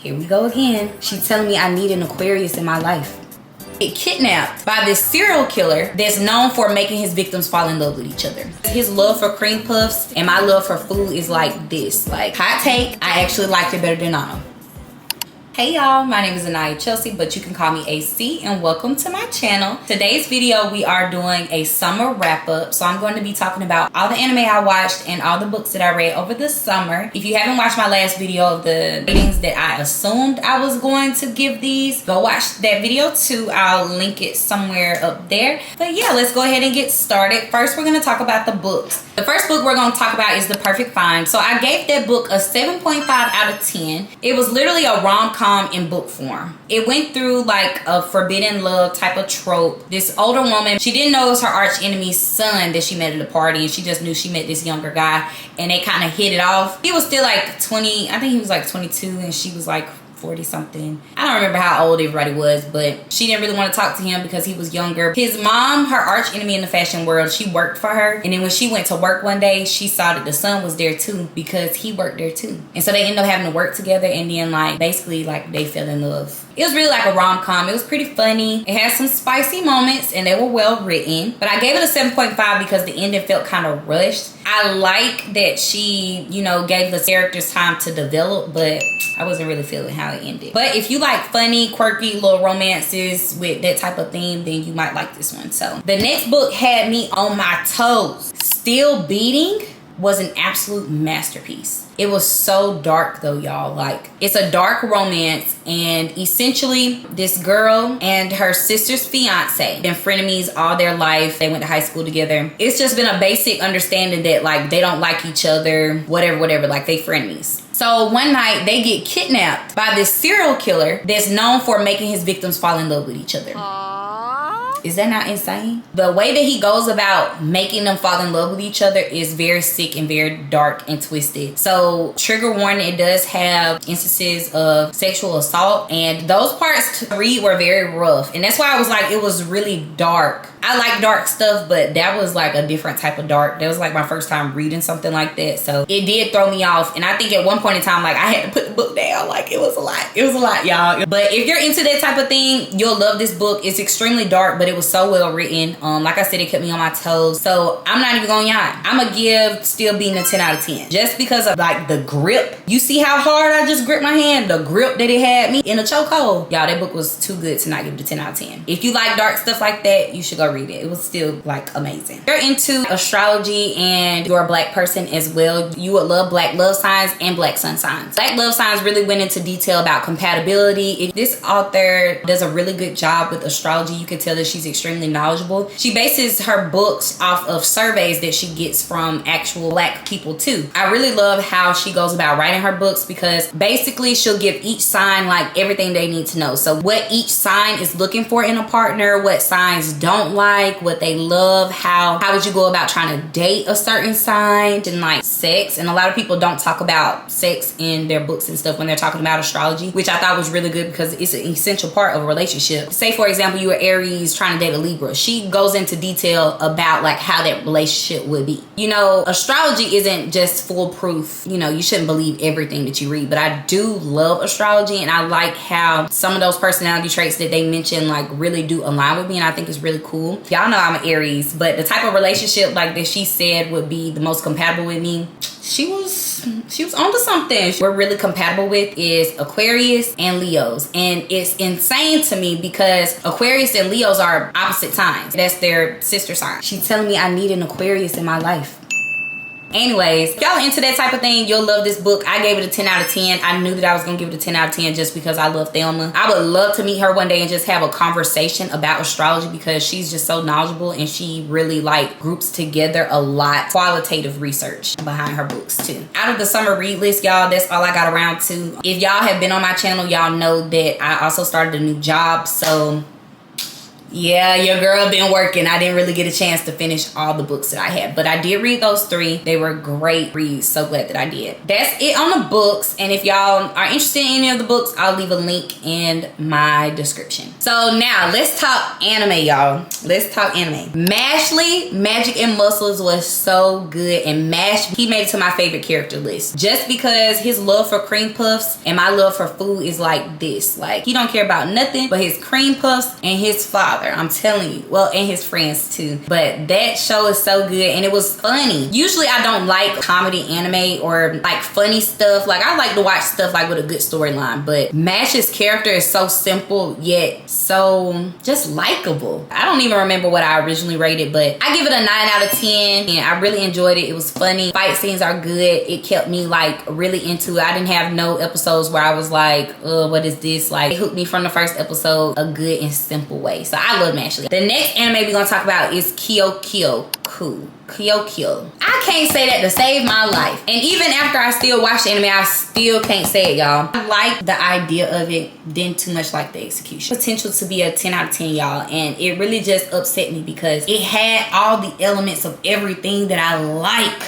Here we go again. She's telling me I need an Aquarius in my life. Get kidnapped by this serial killer that's known for making his victims fall in love with each other. His love for cream puffs and my love for food is like this. Like, hot take, I actually liked it better than Anna. Hey y'all, my name is Annayacbusiness, but you can call me AC, and welcome to my channel. Today's video, we are doing a summer wrap up. So I'm going to be talking about all the anime I watched and all the books that I read over the summer. If you haven't watched my last video of the ratings that I assumed I was going to give these, go watch that video too. I'll link it somewhere up there. But yeah, let's go ahead and get started. First, we're going to talk about the books. The first book we're going to talk about is The Perfect Find. So I gave that book a 7.5 out of 10. It was literally a rom-com in book form. It went through like a forbidden love type of trope. This older woman, she didn't know it was her arch enemy's son that she met at a party, and she just knew she met this younger guy, and they kind of hit it off. He was still like 20, I think he was like 22, and she was like 40 something. I don't remember how old everybody was, but she didn't really want to talk to him because he was younger. His mom, her arch enemy in the fashion world, she worked for her, and then when she went to work one day, she saw that the son was there too because he worked there too, and so they ended up having to work together, and then like basically like they fell in love. It was really like a rom-com. It was pretty funny. It had some spicy moments and they were well written, but I gave it a 7.5 because the ending felt kind of rushed. I like that she, you know, gave the characters time to develop, but I wasn't really feeling how it ended. But if you like funny, quirky little romances with that type of theme, then you might like this one. So the next book had me on my toes. Still Beating was an absolute masterpiece. It was so dark though, y'all. Like, it's a dark romance, and essentially this girl and her sister's fiance been frenemies all their life. They went to high school together. It's just been a basic understanding that like they don't like each other, whatever, like they frenemies. So one night they get kidnapped by this serial killer that's known for making his victims fall in love with each other. Is that not insane? The way that he goes about making them fall in love with each other is very sick and very dark and twisted. So trigger warning, it does have instances of sexual assault, and those parts to read were very rough, and that's why I was like, it was really dark. I like dark stuff, but that was like a different type of dark. That was like my first time reading something like that, so it did throw me off. And I think at one point in time, like, I had to put the book down. Like, it was a lot, y'all. But if you're into that type of thing, you'll love this book. It's extremely dark, but it was so well written. Like I said, it kept me on my toes. So I'm not even gonna yawn. I'm gonna give Still Beating a 10 out of 10 just because of like the grip. You see how hard I just gripped my hand? The grip that it had me in a chokehold. Y'all, that book was too good to not give it a 10 out of 10. If you like dark stuff like that, you should go read it. It was still like amazing. If you're into astrology and you're a black person as well, you would love black love signs and black sun signs. Black love signs really went into detail about compatibility. If this author does a really good job with astrology, you can tell that she's extremely knowledgeable. She bases her books off of surveys that she gets from actual black people too. I really love how she goes about writing her books, because basically she'll give each sign like everything they need to know. So what each sign is looking for in a partner, what signs don't like, what they love, how would you go about trying to date a certain sign, and like sex. And a lot of people don't talk about sex in their books and stuff when they're talking about astrology, which I thought was really good because it's an essential part of a relationship. Say for example, you are Aries trying to date a Libra. She goes into detail about like how that relationship would be. You know, astrology isn't just foolproof. You know, you shouldn't believe everything that you read, but I do love astrology, and I like how some of those personality traits that they mention like really do align with me, and I think it's really cool. Y'all know I'm an Aries, but the type of relationship like that she said would be the most compatible with me, she was onto something. We're really compatible with is Aquarius and Leos, and it's insane to me because Aquarius and Leos are opposite signs. That's their sister sign. She's telling me I need an Aquarius in my life. Anyways, if y'all into that type of thing, you'll love this book. I gave it a 10 out of 10. I knew that I was gonna give it a 10 out of 10 just because I love Thelma. I would love to meet her one day and just have a conversation about astrology, because she's just so knowledgeable, and she really like groups together a lot qualitative research behind her books too. Out of the summer read list, y'all, that's all I got around to. If y'all have been on my channel, y'all know that I also started a new job. So Yeah, your girl been working. I didn't really get a chance to finish all the books that I had, but I did read those 3. They were great reads. So glad that I did. That's it on the books. And if y'all are interested in any of the books, I'll leave a link in my description. So now let's talk anime, y'all. Let's talk anime. MASHLE Magic Muscles was so good, and he made it to my favorite character list just because his love for cream puffs and my love for food is like this. Like, he don't care about nothing but his cream puffs and his father. I'm telling you. Well, and his friends too. But that show is so good, and it was funny. Usually I don't like comedy anime or like funny stuff. Like, I like to watch stuff like with a good storyline, but MASH's character is so simple yet so just likable. I don't even remember what I originally rated, but I give it a 9 out of 10, and I really enjoyed it. It was funny. Fight scenes are good. It kept me like really into it. I didn't have no episodes where I was like, what is this? Like, it hooked me from the first episode a good and simple way. So I love MASHLE. The next anime we're gonna talk about is Kyo. I can't say that to save my life. And even after I still watch the anime, I still can't say it, y'all. I like the idea of it, didn't too much like the execution. Potential to be a 10 out of 10, y'all. And it really just upset me because it had all the elements of everything that I like.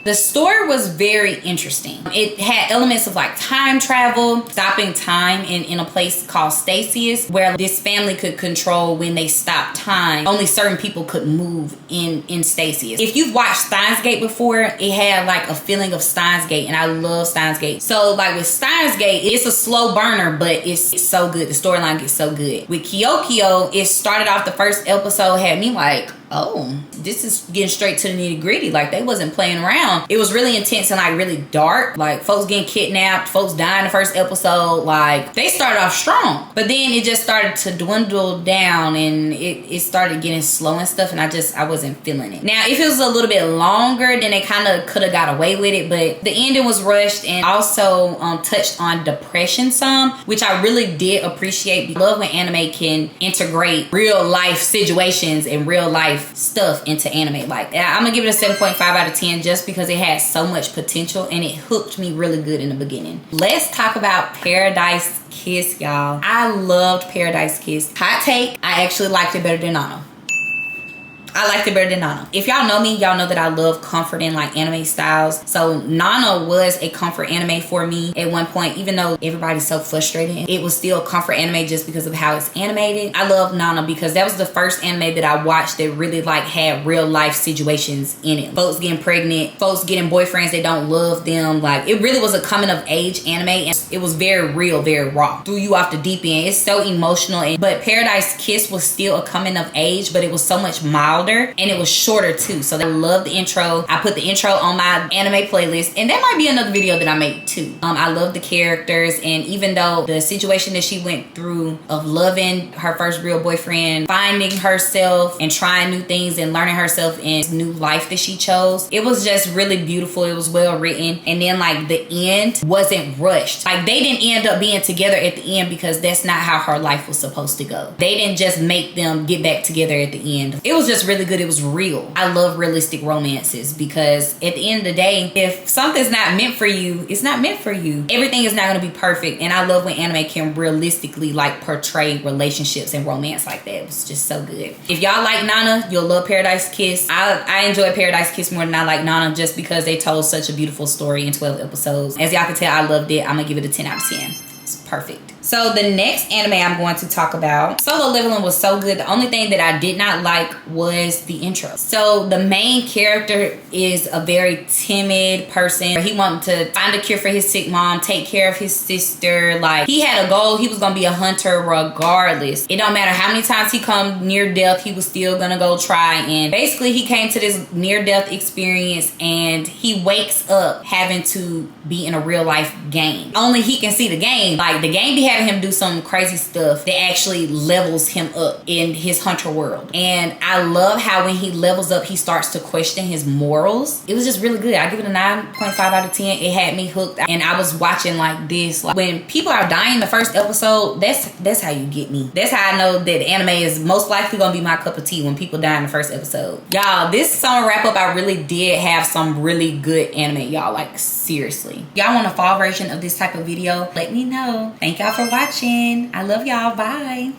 The story was very interesting. It had elements of like time travel, stopping time in a place called Stasis, where this family could control when they stopped time. Only certain people could move in Stasis. If you've watched Steins Gate before, it had like a feeling of Steins Gate, and I love Steins Gate. So like with Steins Gate, it's a slow burner, but it's so good. The storyline gets so good. With Kyo, it started off, the first episode had me like, oh, this is getting straight to the nitty gritty. Like, they wasn't playing around. It was really intense and like really dark. Like, folks getting kidnapped, folks dying the first episode. Like, they started off strong, but then it just started to dwindle down, and it started getting slow and stuff, and I wasn't feeling it. Now, if it was a little bit longer, then they kind of could have got away with it, but the ending was rushed, and also touched on depression some, which I really did appreciate. I love when anime can integrate real life situations and real life stuff into anime. Like, I'm gonna give it a 7.5 out of 10 just because it had so much potential, and it hooked me really good in the beginning. Let's talk about Paradise Kiss, y'all. I loved Paradise Kiss. Hot take, I actually liked it better than Nana. I liked it better than Nana. If y'all know me, y'all know that I love comforting like anime styles. So Nana was a comfort anime for me at one point. Even though everybody's so frustrated, it was still comfort anime just because of how it's animated. I love Nana because that was the first anime that I watched that really like had real life situations in it. Folks getting pregnant, folks getting boyfriends that don't love them. Like, it really was a coming of age anime, and it was very real, very raw. Threw you off the deep end. It's so emotional. But Paradise Kiss was still a coming of age, but it was so much milder, and it was shorter too. So I love the intro. I put the intro on my anime playlist, and that might be another video that I make too. I love the characters, and even though the situation that she went through of loving her first real boyfriend, finding herself and trying new things and learning herself in this new life that she chose, it was just really beautiful. It was well written, and then like the end wasn't rushed. Like, they didn't end up being together at the end because that's not how her life was supposed to go. They didn't just make them get back together at the end. It was just really good. It was real. I love realistic romances because at the end of the day, if something's not meant for you, it's not meant for you. Everything is not going to be perfect, and I love when anime can realistically like portray relationships and romance like that. It was just so good. If y'all like Nana, you'll love Paradise Kiss. I enjoyed Paradise Kiss more than I like Nana just because they told such a beautiful story in 12 episodes. As y'all can tell, I loved it. I'm gonna give it a 10 out of 10. It's perfect. So the next anime I'm going to talk about, Solo Leveling, was so good. The only thing that I did not like was the intro. So the main character is a very timid person. He wanted to find a cure for his sick mom, take care of his sister. Like, he had a goal. He was going to be a hunter regardless. It don't matter how many times he come near death, he was still going to go try. And basically he came to this near death experience, and he wakes up having to be in a real life game. Only he can see the game. Like, the game be having him do some crazy stuff that actually levels him up in his hunter world. And I love how when he levels up, he starts to question his morals. It was just really good. I give it a 9.5 out of 10. It had me hooked, and I was watching like this. Like, when people are dying the first episode, that's how you get me. That's how I know that anime is most likely gonna be my cup of tea, when people die in the first episode. Y'all, this summer wrap up, I really did have some really good anime, y'all. Like, seriously. Y'all want a fall version of this type of video? Let me know. Thank y'all for watching. I love y'all. Bye.